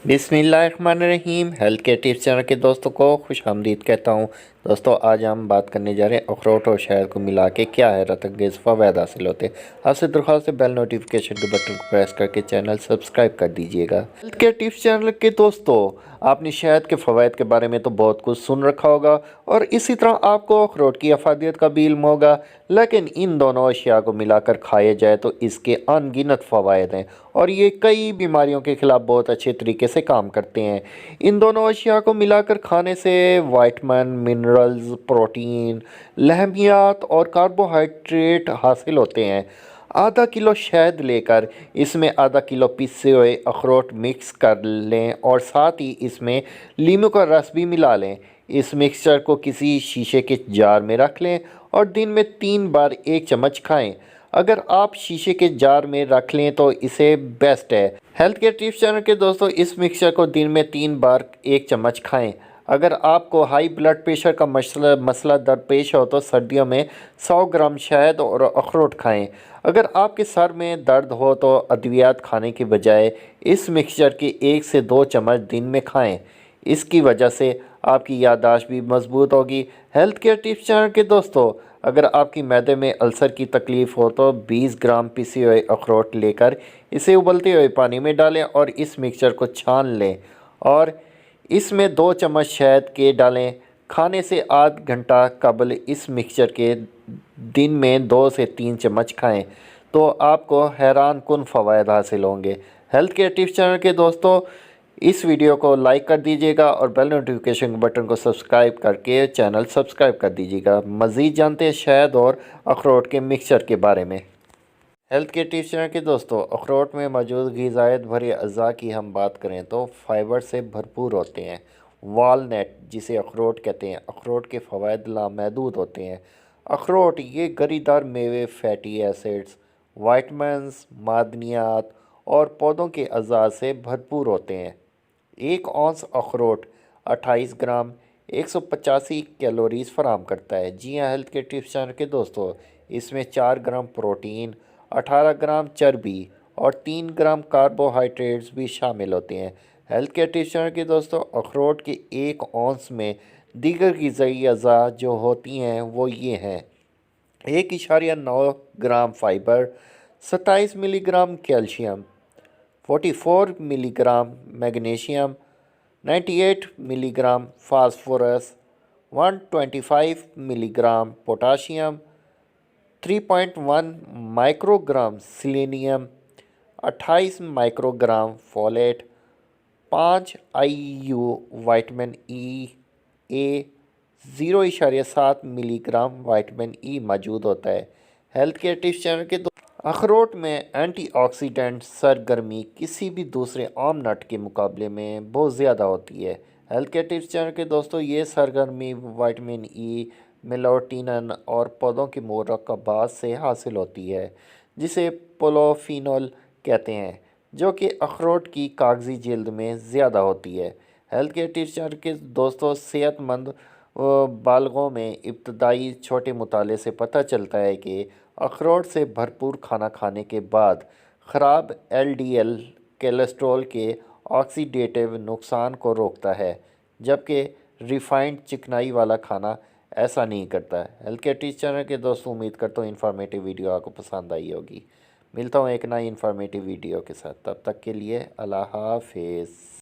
बिस्मिल्लाहिर्रहमानिर्रहीम। Health care tips channel के दोस्तों को खुश आमदीद कहता हूँ। दोस्तों आज हम बात करने जा रहे हैं अखरोट और शहद को मिला के क्या हैरत अंगेज़ फ़वाद हासिल होते हैं। आपसे दरख्वास्त है बेल नोटिफिकेशन के बटन को प्रेस करके चैनल सब्सक्राइब कर दीजिएगा। हेल्थ केयर टिप्स चैनल के दोस्तों, आपने शहद के फ़वाद के बारे में तो बहुत कुछ सुन रखा होगा और इसी तरह आपको अखरोट की अफादियत का भी इल्म होगा, लेकिन इन दोनों अशिया को मिलाकर खाया जाए तो इसके अनगिनत फ़वाद हैं और ये कई बीमारियों के ख़िलाफ़ बहुत अच्छे तरीके से काम करते हैं। इन दोनों अशिया को मिलाकर खाने से विटामिन, मिनरल्स, प्रोटीन, लहमियात और कार्बोहाइड्रेट हासिल होते हैं। आधा किलो शहद लेकर इसमें आधा किलो पिसे हुए अखरोट मिक्स कर लें और साथ ही इसमें लीमू का रस भी मिला लें। इस मिक्सचर को किसी शीशे के जार में रख लें और दिन में 3 बार 1 चम्मच खाएं। अगर आप शीशे के जार में रख लें तो इसे बेस्ट है। हेल्थ केयर टिप्स चैनल के दोस्तों, इस मिक्सचर को दिन में 3 बार 1 चम्मच खाएं। अगर आपको हाई ब्लड प्रेशर का मसला दरपेश हो तो सर्दियों में 100 ग्राम शहद और अखरोट खाएं। अगर आपके सर में दर्द हो तो अद्वियात खाने के बजाय इस मिक्सचर के 1 से 2 चम्मच दिन में खाएं। इसकी वजह से आपकी याददाश्त भी मजबूत होगी। हेल्थ केयर टिप्स चैनल के दोस्तों, अगर आपकी मैदे में अल्सर की तकलीफ़ हो तो 20 ग्राम पिसे हुए अखरोट लेकर इसे उबलते हुए पानी में डालें और इस मिक्सचर को छान लें और इसमें 2 चम्मच शहद के डालें। खाने से आध घंटा कबल इस मिक्सचर के दिन में 2 से 3 चम्मच खाएं तो आपको हैरान कुन फ़वाद हासिल होंगे। हेल्थ केयर टिप्स चैनल के दोस्तों, इस वीडियो को लाइक कर दीजिएगा और बेल नोटिफिकेशन बटन को सब्सक्राइब करके चैनल सब्सक्राइब कर दीजिएगा। मज़ीद जानते हैं शहद और अखरोट के मिक्सचर के बारे में। हेल्थ केयर टिप्स चैनल के दोस्तों, अखरोट में मौजूद ग़िज़ायत भरे अज़ा की हम बात करें तो फ़ाइबर से भरपूर होते हैं। वालनट जिसे अखरोट कहते हैं, अखरोट के फ़वाद लामहदूद होते हैं। अखरोट ये गरीदार मेवे फैटी एसिड्स, वाइटमिन्स, मादनियात और पौधों के अज़ा से भरपूर होते हैं। 1 औंस अखरोट 28 ग्राम 185 कैलोरीज़ फराहम करता है। जी हाँ हेल्थ केयर टिप्स चैनल के दोस्तों, इसमें 4 ग्राम प्रोटीन, 18 ग्राम चर्बी और 3 ग्राम कार्बोहाइड्रेट्स भी शामिल होते हैं। हेल्थ केयर टिप्स चैनल के दोस्तों, अखरोट के 1 औंस में दीगर ग़िज़ाई अज़ा जो होती हैं वो ये हैं: 1.9 gram fibre, 27 milligram calcium, 44 milligram magnesium, 98 milligram phosphorus, 125 milligram potassium, 3.1 microgram selenium, 28 microgram folate, 5 IU vitamin A, 0.7 milligram vitamin E मौजूद होता है। हेल्थ केयर टिप्स चैनल के अखरोट में एंटीऑक्सीडेंट सरगर्मी किसी भी दूसरे आम नट के मुकाबले में बहुत ज़्यादा होती है। हेल्थ केयर टिप्स चैनल के दोस्तों, ये सरगर्मी विटामिन ई, मेलाटोनिन और पौधों के मुरक्कबात से हासिल होती है जिसे पोलोफिनोल कहते हैं, जो कि अखरोट की कागजी जिल्द में ज़्यादा होती है। हेल्थ केयर टिप्स चैनल के दोस्तों, सेहतमंद बालगों में इब्तदाई छोटे मुताले से पता चलता है कि अखरोट से भरपूर खाना खाने के बाद ख़राब LDL कोलेस्ट्रॉल के ऑक्सीडेटिव नुकसान को रोकता है, जबकि रिफ़ाइंड चिकनाई वाला खाना ऐसा नहीं करता। हेल्थ केयर टिप्स चैनल के दोस्तों, उम्मीद करता हूँ इन्फॉर्मेटिव वीडियो आपको पसंद आई होगी। मिलता हूँ एक नई इन्फॉर्मेटिव वीडियो के साथ, तब तक के लिए अल्लाह हाफ़िज़।